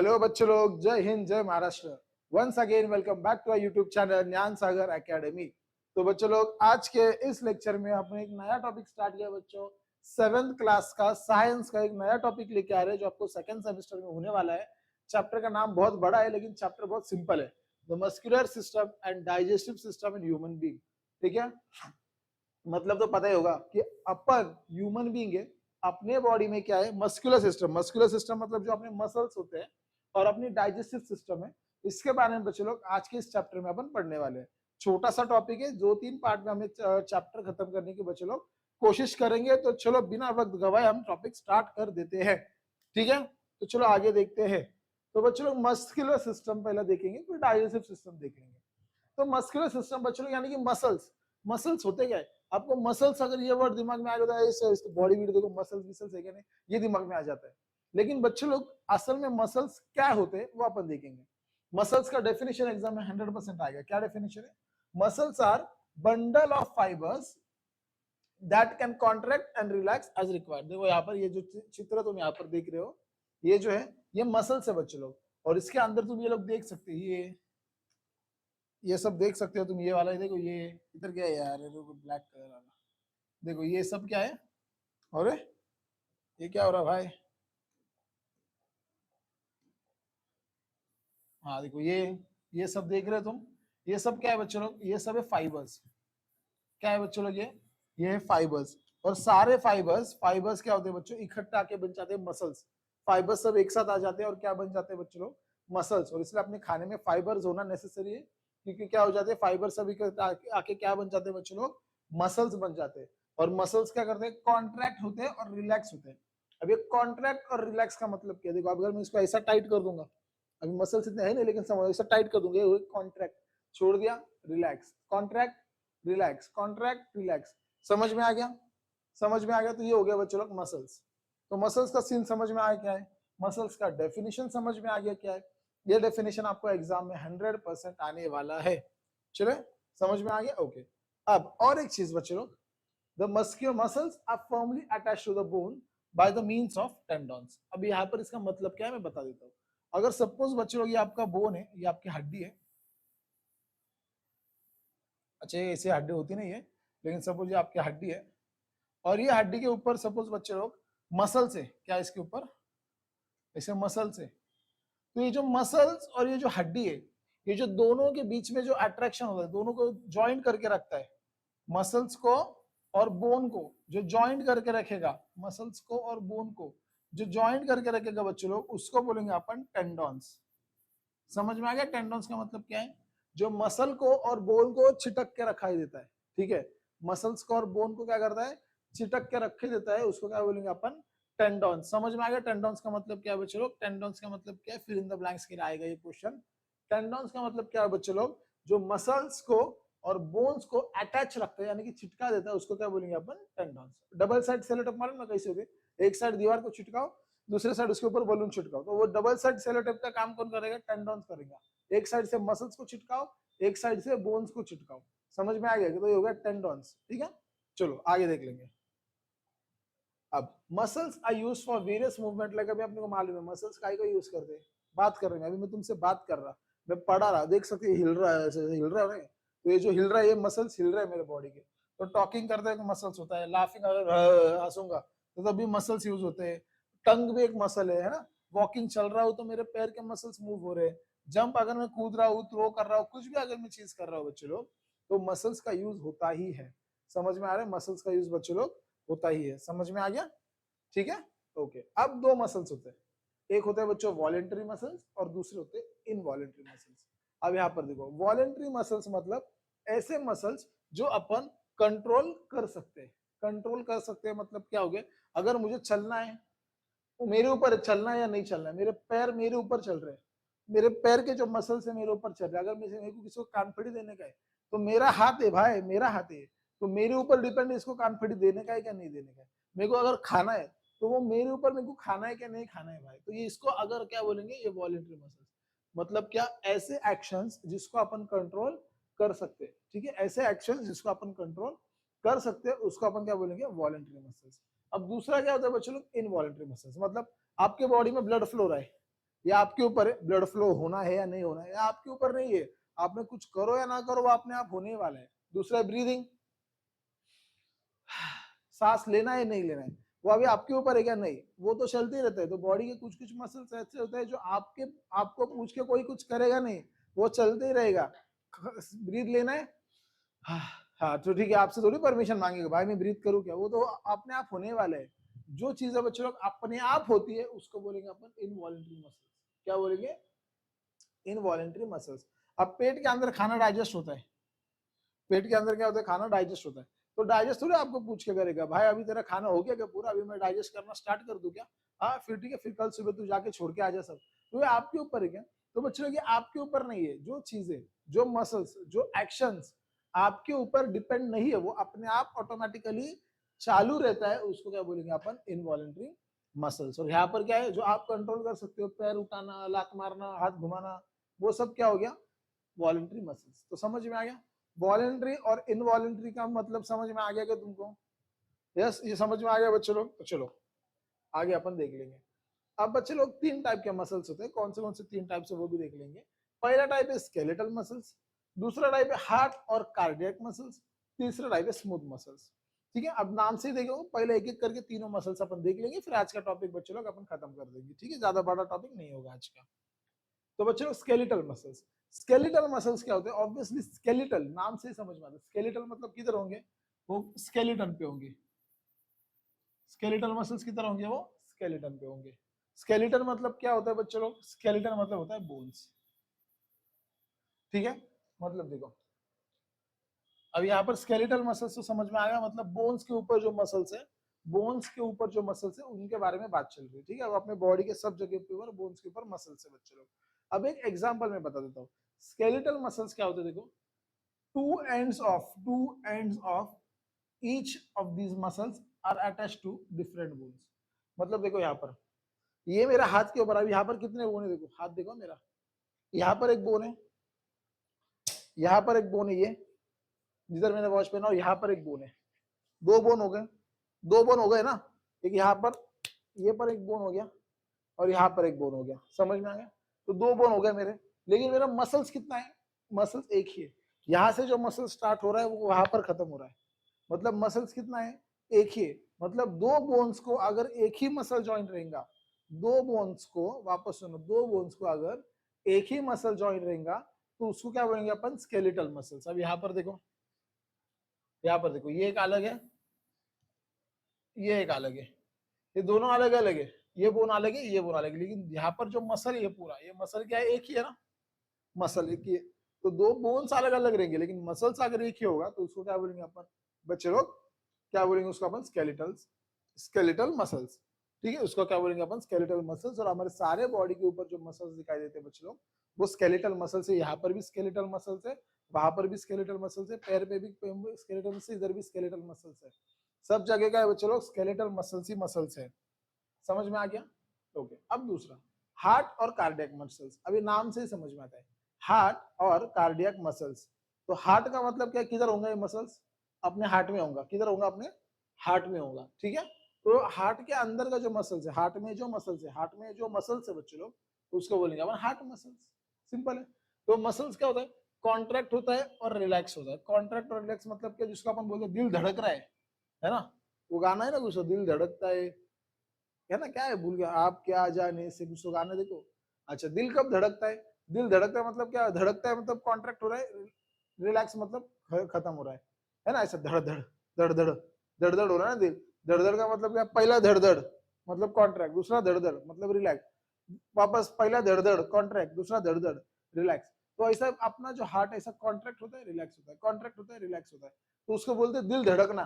Hello बच्चों लोग, जय हिंद जय Maharashtra. Once again welcome back to our YouTube channel Gyan Sagar academy. तो बच्चों लोग, आज के इस लेक्चर में आपने एक नया टॉपिक स्टार्ट किया बच्चों। 7th क्लास का साइंस का एक नया टॉपिक लेके आ रहे हैं जो आपको सेकंड सेमेस्टर में होने वाला है। चैप्टर का नाम बहुत बड़ा है लेकिन चैप्टर बहुत सिंपल है। The muscular system and digestive system in human being. ठीक है, मतलब तो पता ही होगा कि अपन ह्यूमन बीइंग है, अपने बॉडी में क्या है, मस्कुलर सिस्टम। मस्कुलर सिस्टम मतलब जो अपने मसल्स होते हैं और अपनी डाइजेस्टिव सिस्टम है। इसके बारे में बच्चे लोग आज के इस चैप्टर में अपन पढ़ने वाले हैं। छोटा सा टॉपिक है, 2-3 पार्ट में हमें चैप्टर खत्म करने की बच्चे लोग कोशिश करेंगे। तो चलो बिना वक्त गवाए हम टॉपिक स्टार्ट कर देते हैं। ठीक है, तो चलो आगे देखते हैं। तो बच्चे लोग मस्कुलर सिस्टम पहले देखेंगे, फिर डाइजेस्टिव सिस्टम देखेंगे। तो मस्कुलर सिस्टम बच्चे लोग यानी कि मसल्स। मसल्स होते क्या है, आपको मसल्स अगर ये वर्ड दिमाग में आ जाता है, इसको बॉडी वीडियो देखो, मसल्स मसल्स है क्या नहीं, ये दिमाग में आ जाता है। लेकिन बच्चे लोग असल में मसल्स क्या होते हैं वो अपन देखेंगे। मसल्स का डेफिनेशन एग्जाम में 100% आएगा। क्या डेफिनेशन है? Muscles are bundle of fibres that can contract and relax as required. देखो यहाँ पर ये जो चित्र तुम यहाँ पर देख रहे हो, ये जो है ये मसल्स है बच्चे लोग। और इसके अंदर तुम ये लोग देख सकते हो, ये सब देख सकते हो तुम। ये वाला देखो, ये इधर क्या है यार, देखो ब्लैक कलर वाला, देखो ये सब क्या है। अरे ये क्या हो रहा है भाई? हाँ देखो, ये सब देख रहे हो तुम, ये सब क्या है बच्चों लोग? ये सब है फाइबर्स। क्या है बच्चों लोग? ये है फाइबर्स। और सारे फाइबर्स फाइबर्स क्या होते हैं बच्चों? इकट्ठा आके बन जाते हैं मसल्स। फाइबर्स सब एक साथ आ जाते हैं और क्या बन जाते हैं बच्चों लोग? मसल्स। और इसलिए अपने खाने में फाइबर्स होना नेसेसरी है, क्योंकि क्या हो जाते हैं, फाइबर सब आके क्या बन जाते हैं बच्चों लोग? मसल्स बन जाते हैं। और मसल्स क्या करते हैं? कॉन्ट्रैक्ट होते हैं और रिलैक्स होते हैं। अब ये कॉन्ट्रैक्ट और रिलैक्स का मतलब क्या? देखो अगर मैं इसको ऐसा टाइट कर दूंगा, अभी मसल्स इतने है नहीं लेकिन समझो, ऐसा टाइट कर दूंगा, कॉन्ट्रैक्ट, छोड़ दिया, relax, contract, relax, contract, relax. समझ में आ गया? समझ में आ गया? तो ये हो गया बच्चों लोग मसल्स। तो मसल्स का सीन समझ में आया क्या है, मसल्स का डेफिनेशन समझ में आ गया क्या है। ये डेफिनेशन आपको एग्जाम में 100% आने वाला है। चलो समझ में आ गया? ओके। अब और एक चीज बच्चों लोग, the muscular muscles are firmly attached to the bone by the means of tendons. अब यहाँ पर इसका मतलब क्या है मैं बता देता हूँ। अगर सपोज बच्चों लोग ये आपका बोन है, ये आपकी हड्डी है। अच्छा ये ऐसे हड्डी होती नहीं है, लेकिन सपोज ये आपकी हड्डी है और ये हड्डी के ऊपर सपोज बच्चे लोग मसल से, क्या इसके ऊपर ऐसे मसल से, तो ये जो मसल्स और ये जो हड्डी है, ये जो दोनों के बीच में जो अट्रैक्शन होता है, दोनों को ज्वाइंट करके रखता है, मसल्स को और बोन को जो ज्वाइंट करके रखेगा, मसल्स को और बोन को जो ज्वाइंट करके रखेगा बच्चे लोग, उसको बोलेंगे अपन टेंडॉन्स। समझ में आ गया टेंडॉन्स का मतलब क्या है? जो मसल को और बोन को छिटक के रखा ही देता है। ठीक है, मसल्स को और बोन को क्या करता है? चिटक के रखे देता है, उसको क्या बोलेंगे अपन? टेंडॉन्स। समझ में आ गया टेंडॉन्स का मतलब क्या है बच्चे लोग? टेंडॉन्स का मतलब क्या है? फिर इन द ब्लैंक्स के लिए आएगा ये क्वेश्चन। टेंडॉन्स का मतलब क्या है बच्चे लोग? जो मसल्स को और बोन्स को अटैच रखता है, यानी कि चिटका देता है, उसको क्या बोलेंगे अपन? टेंडॉन्स। डबल साइड सेलोटेप मालूम ना कैसे होते? एक साइड दीवार को चिटकाओ, दूसरे साइड उसके ऊपर बलून छिटकाओ, तो वो डबल साइड सेलोटेप का काम कौन करेगा? टेंडॉन्स करेगा। एक साइड से मसल्स को चिटकाओ, एक साइड से बोन्स को चिटकाओ। समझ में आ गया? तो ये हो गया टेंडॉन्स। ठीक है, चलो आगे देख लेंगे। अब muscles are used for various movement, like अभी अपने को मालूम है मसल्स काय को यूज करते हैं। बात कर रहे हैं, अभी मैं तुमसे बात कर रहा, मैं पढ़ा रहा, देख सकते हिल रहा है, ऐसे हिल रहा है। तो ये जो हिल रहा है, ये मसल्स हिल रहे हैं मेरे बॉडी के। तो टॉकिंग करते हैं मसल्स होता है, लाफिंग अगर हंसूंगा तो तभी मसल्स यूज होते हैं। टंग भी एक मसल है ना। वॉकिंग चल रहा हूँ तो मेरे पैर के मसल्स मूव हो रहे हैं। जंप अगर मैं कूद रहा हूँ, थ्रो कर रहा हूँ, कुछ भी अगर मैं चीज कर रहा हूँ बच्चे लोग, तो मसल्स का यूज होता ही है। समझ में आ रहा है? मसल्स का यूज बच्चे लोग होता ही है। समझ में आ गया? ठीक है, ओके। अब दो मसल्स होते हैं, एक होता है बच्चों वॉलेंट्री मसल्स और दूसरे होते हैं इनवॉलेंट्री मसल्स। अब यहाँ पर देखो, वॉलेंट्री मसल्स मतलब ऐसे मसल्स जो अपन कंट्रोल कर सकते हैं। कंट्रोल कर सकते हैं मतलब क्या हो गया? अगर मुझे चलना है, वो मेरे ऊपर चलना है या नहीं चलना है, मेरे पैर मेरे ऊपर चल रहे हैं, मेरे पैर के जो मसल्स है मेरे ऊपर चल रहे हैं। अगर मेरे को किसी को कानफड़ी देने का है, तो मेरा हाथ है भाई, मेरा हाथ है, तो मेरे ऊपर डिपेंड है इसको कानफड़ी देने का है क्या नहीं देने का है। मेरे को अगर खाना है तो वो मेरे ऊपर, मेरे को खाना है क्या नहीं खाना है भाई। तो ये इसको अगर क्या बोलेंगे, ये वॉलेंट्री मसल्स। मतलब क्या? ऐसे एक्शंस जिसको अपन कंट्रोल कर सकते हैं। ठीक है, ऐसे एक्शंस जिसको अपन कंट्रोल कर सकते हैं उसको अपन क्या बोलेंगे? Voluntary muscles. अब दूसरा क्या होता है बच्चों लोग? Involuntary muscles. मतलब आपके बॉडी में ब्लड फ्लो रहा है, ये आपके ऊपर है, ब्लड फ्लो होना है या नहीं होना है, आपके ऊपर नहीं है, आपने कुछ करो या ना करो वो अपने आप होने वाला है। दूसरा ब्रीदिंग, सांस लेना है नहीं लेना है, वो अभी आपके ऊपर है क्या, नहीं, वो तो चलते ही रहता है। तो बॉडी के कुछ कुछ मसल्स ऐसे होते हैं जो आपको पूछ के कोई कुछ करेगा नहीं, वो चलते ही रहेगा। ब्रीथ लेना है, हाँ तो ठीक है, आपसे थोड़ी परमिशन मांगेगा भाई मैं ब्रीथ करूँ क्या, वो तो अपने आप होने वाला है। जो चीजें बच्चे लोग अपने आप होती है उसको बोलेंगे अपन इनवॉलंटरी मसल्स। क्या बोलेंगे, इनवॉलंटरी मसल्स। अब पेट के अंदर खाना डाइजेस्ट होता है, पेट के अंदर क्या होता है, खाना डाइजेस्ट होता है। तो डाइजेस्ट थोड़ी आपको पूछ के करेगा भाई अभी तेरा खाना हो गया क्या पूरा, अभी मैं डाइजेस्ट करना स्टार्ट कर दूं क्या, हाँ फिर ठीक है, फिर कल सुबह तू जाके छोड़ के आ जा सब। तो ये आपके ऊपर है क्या। तो बच्चों ये आपके ऊपर नहीं है, जो चीजें, जो मसल्स, जो एक्शंस आपके ऊपर डिपेंड नहीं है, वो अपने आप ऑटोमेटिकली चालू रहता है, उसको क्या बोलेंगे अपन, इनवॉलंटरी मसल्स। और यहाँ पर क्या है, जो आप कंट्रोल कर सकते हो, पैर उठाना, लात मारना, हाथ घुमाना, वो सब क्या हो गया, वॉलंटरी मसल्स। तो समझ में आ गया, वॉलंटरी और इनवॉलंटरी का मतलब समझ में आ गया क्या तुमको, यस ये समझ में आ गया बच्चे लोग। तो चलो आगे अपन देख लेंगे। अब बच्चे लोग तीन टाइप के मसल्स होते हैं, कौन से तीन टाइप से वो भी देख लेंगे। पहला टाइप है स्केलेटल मसल्स, दूसरा टाइप है हार्ट और कार्डियक मसल्स, तीसरा टाइप है स्मूथ मसल्स। ठीक है, अब नाम से ही देखो, पहले एक एक करके तीनों मसल्स अपन देख लेंगे, फिर आज का टॉपिक बच्चे लोग अपन खत्म कर देंगे। ठीक है, ज्यादा बड़ा टॉपिक नहीं होगा आज का। तो बच्चे लोग स्केलेटल मसल्स, स्केलेटल मसल्स क्या होते हैं, ऑब्वियसली स्केलेटल नाम से ही समझ में आता है, स्केलेटल मतलब किधर होंगे, वो स्केलेटन पे होंगे। स्केलेटल मसल्स किधर होंगे, वो स्केलेटन पे होंगे। स्केलेटन मतलब क्या होता है बच्चे लोग, स्केलेटन मतलब होता है बोन्स। ठीक है, मतलब देखो अब यहाँ पर स्केलेटल मसल्स तो समझ में आ गया, मतलब बोन्स के ऊपर जो मसल्स है, बोन्स के ऊपर जो मसल्स है उनके बारे में बात चल रही है। ठीक है, अब अपने बॉडी के सब जगह के ऊपर बोन्स के ऊपर मसल्स है बच्चे लोग। अब एक एग्जांपल मैं बता देता हूँ, स्केलेटल मसल्स क्या होते हैं, देखो two ends of each of these muscles are attached to different bones। मतलब देखो यहाँ पर, ये मेरा हाथ के ऊपर, अब यहाँ पर कितने बोन है, देखो हाथ देखो मेरा, यहाँ पर एक बोन है, यहाँ पर एक बोन है, ये जिधर मैंने वॉच पहना, और यहाँ पर एक बोन है, दो बोन हो गए, दो बोन हो गए ना, एक यहाँ पर, ये पर एक बोन हो गया, और यहाँ पर एक बोन हो गया, समझ में आ गया। तो दो बोन हो गए मेरे, लेकिन मेरा मसल्स कितना है, मसल्स एक ही है। यहाँ से जो मसल स्टार्ट हो रहा है वो वहां पर खत्म हो रहा है, मतलब मसल्स कितना है, एक ही है। मतलब दो बोन्स को अगर एक ही मसल ज्वाइंट रहेगा, दो बोन्स को, वापस सुनो, दो बोन्स को अगर एक ही मसल ज्वाइंट रहेगा तो उसको क्या बोलेंगे अपन, स्केलेटल मसल्स। अब यहाँ पर देखो, यहाँ पर देखो, ये एक अलग है, ये एक अलग है, ये दोनों अलग अलग है, ये बोन अलग है, ये बोन अलग है, लेकिन यहाँ पर जो मसल है ये पूरा, ये मसल क्या है, एक ही है ना, मसल एक ही है। तो दो बोन्स अलग अलग रहेंगे लेकिन मसल्स अगर एक ही होगा तो उसको क्या बोलेंगे अपन, बच्चे लोग क्या बोलेंगे उसको अपन, स्केलेटल, स्केलेटल मसल्स। ठीक है, उसको क्या बोलेंगे अपन, स्केलेटल मसल्स। और हमारे सारे बॉडी के ऊपर जो मसल्स दिखाई देते हैं बच्चे लोग, वो स्केलेटल मसल्स है। यहाँ पर भी स्केलेटल मसल्स है, वहां पर भी स्केलेटल मसल्स है, पैर पे भी स्केलेटल मसल्स, इधर भी स्केलेटल मसल्स है, सब जगह का है बच्चे लोग, स्केलेटल मसल्स ही मसल्स है। समझ में आ गया, ओके। अब दूसरा, हार्ट और कार्डियक मसल्स। अभी नाम से ही समझ में आता है, हार्ट और कार्डियक मसल्स। तो हार्ट का मतलब क्या, किधर होंगे ये मसल्स, अपने हार्ट में होगा, किधर होगा, अपने हार्ट में होगा। ठीक है, तो हार्ट के अंदर का जो मसल्स है, हार्ट में जो मसल्स है, हार्ट में जो मसल्स है बच्चे लोग, उसको बोलेंगे अपन हार्ट मसल्स, सिंपल है। तो मसल्स क्या होता है, कॉन्ट्रैक्ट होता है और रिलैक्स होता है। कॉन्ट्रैक्ट और रिलैक्स मतलब क्या, जिसको अपन बोलते हैं दिल धड़क रहा है ना, वो गाना है ना कुछ, दिल धड़कता है ना, क्या है भूल गया, आप क्या जाने से, कुछ तो गाना देखो। अच्छा, दिल कब धड़कता है, दिल धड़कता है मतलब क्या, धड़कता है मतलब कॉन्ट्रैक्ट हो रहा है, रिलैक्स मतलब खत्म हो रहा है ना, ऐसा धड़ धड़ धड़ धड़ धड़ धड़ हो रहा है ना दिल। धड़ धड़ का मतलब क्या, पहला धड़ धड़ मतलब कॉन्ट्रैक्ट, दूसरा धड़ धड़ मतलब रिलैक्स, वापस पहला धड़ धड़ कॉन्ट्रैक्ट, दूसरा धड़ धड़ रिलैक्स। तो ऐसा अपना जो हार्ट ऐसा कॉन्ट्रैक्ट होता है, रिलैक्स होता है, कॉन्ट्रैक्ट होता है, रिलैक्स होता है, तो उसको बोलते हैं दिल धड़कना।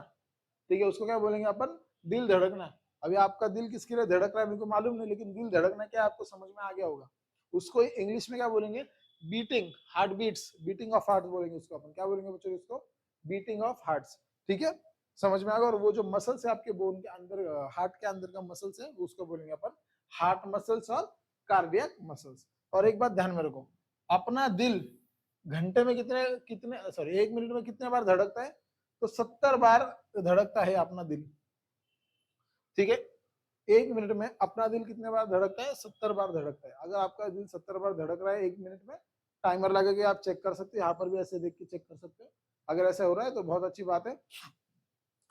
ठीक है, उसको क्या बोलेंगे अपन, दिल धड़कना। अभी आपका दिल किसके लिए धड़क रहा है मेरे को मालूम नहीं, लेकिन दिल धड़कना क्या आपको समझ में आ गया होगा। उसको इंग्लिश में क्या बोलेंगे, beating, heart beats, beating of heart बोलेंगे उसको अपन, क्या बोलेंगे बच्चों इसको, बीटिंग ऑफ हार्ट्स। ठीक है, समझ में आ गया। और वो जो मसल्स है आपके बोन के अंदर, हार्ट के अंदर का मसल्स है, उसको बोलेंगे अपन हार्ट मसल्स और कार्डियक मसल्स। और एक बात ध्यान में रखो, अपना दिल घंटे में कितने कितने सॉरी 1 मिनट में कितने बार धड़कता है, तो 70 बार धड़कता है अपना दिल। ठीक है, 1 मिनट में अपना दिल कितने बार धड़कता है? 70 बार धड़कता है। अगर आपका दिल 70 बार धड़क रहा है 1 मिनट में, टाइमर लगा के आप चेक कर सकते हो, यहाँ पर भी ऐसे देख के चेक कर सकते हो। अगर ऐसा हो रहा है तो बहुत अच्छी बात है।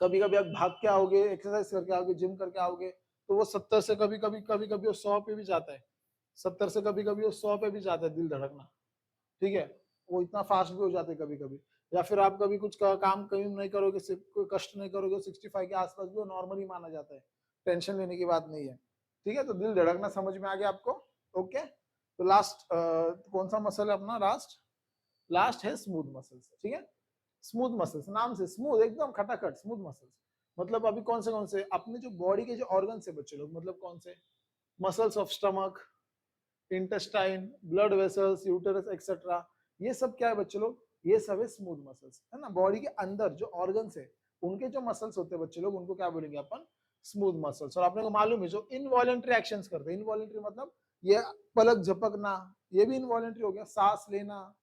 कभी कभी आप भाग के आओगे, एक्सरसाइज करके आओगे, जिम करके आओगे, तो वो 70 से कभी कभी वो 100 पे भी जाता है। 70 से कभी कभी वो 100 पे भी जाता है दिल धड़कना, ठीक है। वो इतना फास्ट भी हो जाते हैं कभी कभी। या फिर आप कभी कुछ काम कहीं नहीं करोगे, सिर्फ कोई कष्ट नहीं करोगे, 65 के आसपास भी नॉर्मली माना जाता है, टेंशन लेने की बात नहीं है, ठीक है। तो दिल धड़कना समझ में आ गया आपको? ओके। तो लास्ट कौन सा मसल है अपना? लास्ट है स्मूथ मसल्स, ठीक है। स्मूथ मसल्स, नाम से स्मूथ, एकदम खटाखट स्मूथ मसल्स। मतलब अभी कौन से अपने जो बॉडी के जो ऑर्गन से बच्चे लोग, मतलब कौन से? Muscles of stomach, intestine, blood vessels, uterus etcetera, ये सब क्या है बच्चे लोग? ये सब है स्मूथ मसल्स, है ना। बॉडी के अंदर जो ऑर्गन्स है उनके जो मसल्स होते हैं बच्चे लोग, उनको क्या बोलेंगे अपन? Smooth muscles. और आपने को मालूम है जो इनवॉलेंट्री एक्शंस करते हैं, इनवॉलेंट्री मतलब ये पलक झपकना, ये भी इनवॉलेंट्री हो गया, सांस लेना,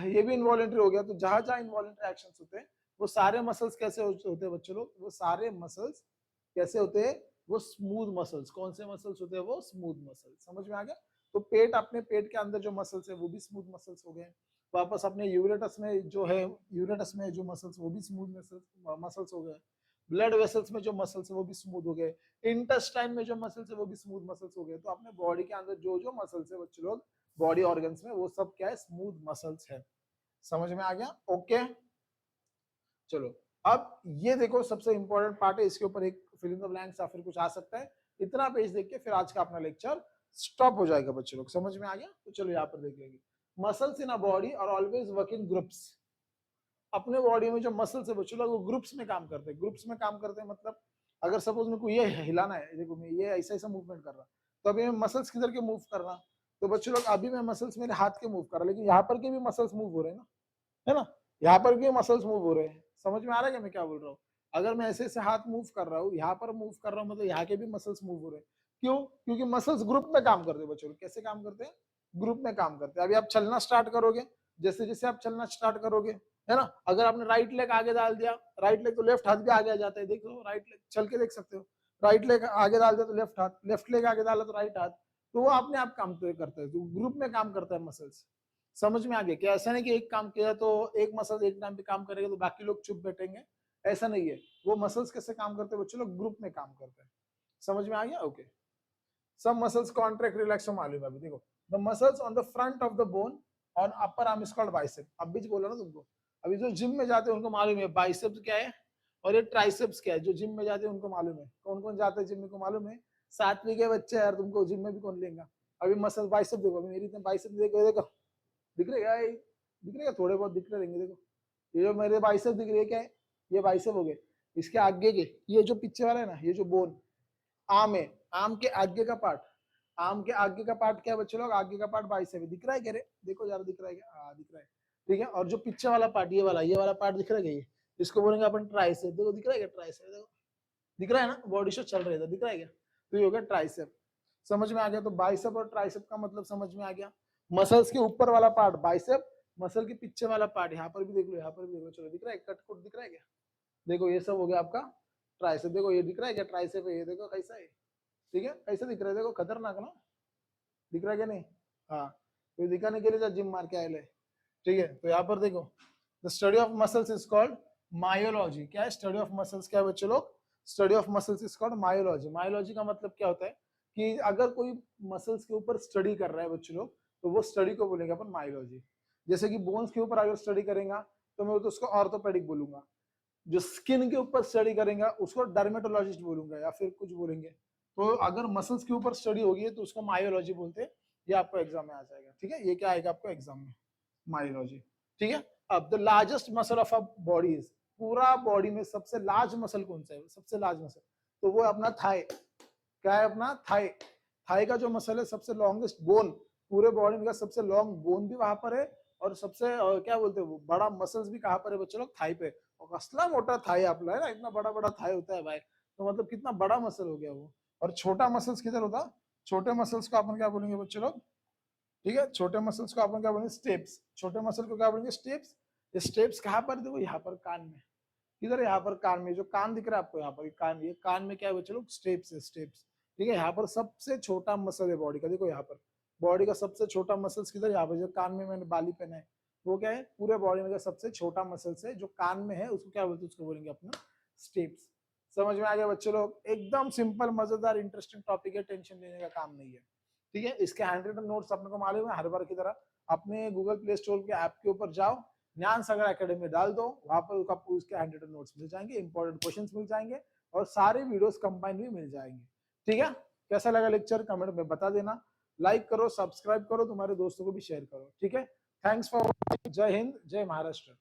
ये भी इनवॉलेंट्री हो गया। तो जहां जहां इनवॉलेंट्री एक्शंस होते हैं वो सारे मसल्स कैसे होते हैं बच्चे लोग? वो सारे मसल्स कैसे होते हैं? वो स्मूथ मसल्स। कौन से मसल्स होते हैं? वो स्मूथ मसल्स। समझ में आ गया? तो पेट, अपने पेट के अंदर जो मसल्स है वो भी स्मूथ मसल्स हो गए। वापस अपने यूरेटस में जो है, यूरेटस में जो मसल्स वो भी स्मूथ मसल्स हो गए। ब्लड वेसल्स में जो मसल्स है वो भी स्मूथ हो गए। इंटेस्टाइन में जो मसल्स है वो भी स्मूथ मसल्स हो गए। तो अपने बॉडी के अंदर जो जो मसल्स है बच्चे लोग, बॉडी ऑर्गन्स में, वो सब क्या है? स्मूथ मसल्स है। समझ में आ गया? ओके। चलो अब ये देखो सबसे इंपॉर्टेंट पार्ट है, इसके ऊपर एक फिल इन द ब्लैंक्स या फिर कुछ आ सकता है। इतना पेज देख के फिर आज का अपना लेक्चर स्टॉप हो जाएगा बच्चे लोग। समझ में आ गया? तो चलो यहाँ पर देख लेंगे। Muscles in a body are always work in groups. अपने बॉडी में जो मसल्स है बच्चों लोग, वो ग्रुप्स में काम करते हैं। ग्रुप्स में काम करते हैं मतलब अगर सपोज मेरे को ये हिलाना है, देखो मैं ये ऐसा ऐसा मूवमेंट कर रहा, तो अभी मैं मसल्स किधर के मूव कर रहा? तो बच्चों लोग अभी मैं मसल्स मेरे हाथ के मूव कर रहा, लेकिन यहाँ पर के भी मसल्स मूव हो रहे हैं ना, है ना। यहाँ पर भी मसल्स मूव हो रहे हैं। समझ में आ रहा है क्या मैं क्या बोल रहा हूँ? अगर मैं ऐसे ऐसे हाथ मूव कर रहा हूँ, यहाँ पर मूव कर रहा हूँ, मतलब यहाँ के भी मसल्स मूव हो रहे हैं। क्यों? क्योंकि मसल्स ग्रुप में काम करते हैं बच्चों लोग। कैसे काम करते हैं? ग्रुप में काम करते हैं। अभी आप चलना स्टार्ट करोगे, जैसे जैसे आप चलना स्टार्ट करोगे, है ना, अगर आपने राइट लेग आगे डाल दिया, राइट लेग, तो लेफ्ट हाथ भी आगे आ जाता है। देख लो, राइट लेग चल के देख सकते हो, राइट लेग आगे डाल दिया तो लेफ्ट हाथ, लेफ्ट लेग आगे डाला तो राइट हाथ। तो वो अपने आप काम करता है, तो ग्रुप में काम करता है मसल्स। समझ में आ गया? क्या ऐसा नहीं कि एक काम किया तो एक मसल एक टाइम पे काम करेगा तो बाकी लोग चुप बैठेंगे, ऐसा नहीं है। वो मसल्स कैसे काम करते हैं बच्चों लोग? ग्रुप में काम करते हैं। समझ में आ गया? ओके। सब मसल्स कॉन्ट्रैक्ट रिलैक्स मालूम है। अभी देखो, the muscles on the front of the bone on upper arm is called bicep. अब भी बोला ना तुमको, अभी जो जिम में जाते हैं उनको मालूम है बाइसेप्स क्या है और ये ट्राइसेप्स क्या है। जो जिम में जाते हैं उनको मालूम है। कौन कौन जाते हैं जिम में को मालूम है? 7वीं के बच्चे यार, तुमको जिम में भी कौन लेगा? अभी मसल बाइसेप देखो, अभी मेरी बाइसेप देखो, देखो दिख रहा है? दिख रहा है? थोड़े बहुत दिख रहेंगे। देखो ये जो मेरे बाइसेप दिख रही है, क्या है? ये बाइसेप हो गए। इसके आगे के ये जो पीछे वाला है ना, ये जो बोन आर्म है, आर्म के आगे का पार्ट, आर्म के आगे का पार्ट क्या है बच्चे लोग? आगे का पार्ट बाइसेप है। दिख रहा है क्या रे? देखो जरा, दिख रहा है क्या? हाँ दिख रहा है, ठीक है। और जो पीछे वाला पार्ट, ये वाला पार्ट दिख रहा है क्या? ये इसको बोलेंगे अपन ट्राइसेप। देखो दिख रहा है क्या? ट्राइसेप देखो, दिख रहा है ना, बॉडी शो चल रहा है, दिख रहा है क्या? तो ये हो गया ट्राइसेप। समझ में आ गया? तो बाइसेप और ट्राइसेप का मतलब समझ में आ गया। मसल्स के ऊपर वाला पार्ट बाइसेप, मसल के पीछे वाला पार्ट, यहाँ पर भी देख लो, यहाँ पर भी देख लो, चलो दिख रहा है? कट कुट दिख रहा है क्या? देखो ये सब हो गया आपका ट्राइसेप। देखो ये दिख रहा है क्या? ट्राइसेप है ये, देखो कैसा है, ठीक है, कैसे दिख रहा है? देखो खतरनाक ना, दिख रहा है क्या? नहीं, हाँ। तो दिखाने के लिए जिम मार के आए ले, ठीक है। तो यहाँ पर देखो, the study of muscles is called myology. क्या है स्टडी ऑफ मसल्स? क्या है बच्चे लोग? Study of muscles is called myology. Myology का मतलब क्या होता है कि अगर कोई मसल्स के ऊपर स्टडी कर रहा है बच्चे लोग, तो वो स्टडी को बोलेंगे अपन मायोलॉजी। जैसे कि बोन्स के ऊपर अगर स्टडी करेगा तो मैं तो उसको ऑर्थोपेडिक बोलूंगा। जो स्किन के ऊपर स्टडी करेगा उसको डर्मेटोलॉजिस्ट बोलूंगा या फिर कुछ बोलेंगे। तो अगर मसल्स के ऊपर स्टडी होगी तो उसको मायोलॉजी बोलते हैं। ये आपको एग्जाम में आ जाएगा, ठीक है। ये क्या आएगा आपको एग्जाम में? मायोलॉजी, ठीक है। अब the largest muscle of a body is, पूरा बॉडी में सबसे लार्ज मसल कौन सा है? सबसे लार्ज मसल तो वो अपना थाई। क्या है अपना? थाई। थाई का जो मसल है, सबसे लॉन्गेस्ट बोन, पूरे बॉडी का सबसे लॉन्ग बोन भी वहां पर है। और सबसे क्या बोलते हैं वो बड़ा मसल्स भी कहाँ पर है बच्चे लोग? थाई पे। और असला मोटा थाई आपला है ना, इतना बड़ा बड़ा थाई होता है भाई, तो मतलब कितना बड़ा मसल हो गया वो। और छोटा मसल्स किधर होता? छोटे मसल्स को अपन क्या बोलेंगे बच्चे लोग? ठीक है, छोटे मसल्स को अपन क्या बोलेंगे? स्टेप्स। छोटे मसल को क्या बोलेंगे? स्टेप्स। ये स्टेप्स कहाँ पर? देखो यहाँ पर कान में, किधर है यहाँ पर कान में, जो कान दिख रहा है आपको यहाँ पर, कान, ये कान में क्या है बच्चे लोग, स्टेप्स है, स्टेप्स। ठीक है, यहाँ पर सबसे छोटा मसल है बॉडी का, देखो यहाँ पर बॉडी का सबसे छोटा मसल्स किधर, यहाँ पर जो कान में मैंने बाली पहना है वो क्या है, पूरे बॉडी में का सबसे छोटा मसल्स है जो कान में है, उसको क्या बोलते हैं, उसको बोलेंगे अपना स्टेप्स। समझ में आ गया बच्चे लोग, एकदम सिंपल मजेदार इंटरेस्टिंग टॉपिक है, टेंशन लेने का काम नहीं है। ठीक है, इसके हैंड रिटन नोट्स अपने को मालूम है, हर बार की तरह अपने गूगल प्ले स्टोर के ऐप के ऊपर जाओ, ज्ञान सागर एकेडमी डाल दो, वहां पर आपको उसके हैंड रिटन नोट्स मिल जाएंगे, इंपॉर्टेंट क्वेश्चंस मिल जाएंगे और सारे वीडियोस कंबाइन भी मिल जाएंगे। ठीक है, कैसा लगा लेक्चर कमेंट में बता देना, लाइक करो, सब्सक्राइब करो, तुम्हारे दोस्तों को भी शेयर करो। ठीक है, थैंक्स फॉर, जय हिंद, जय महाराष्ट्र।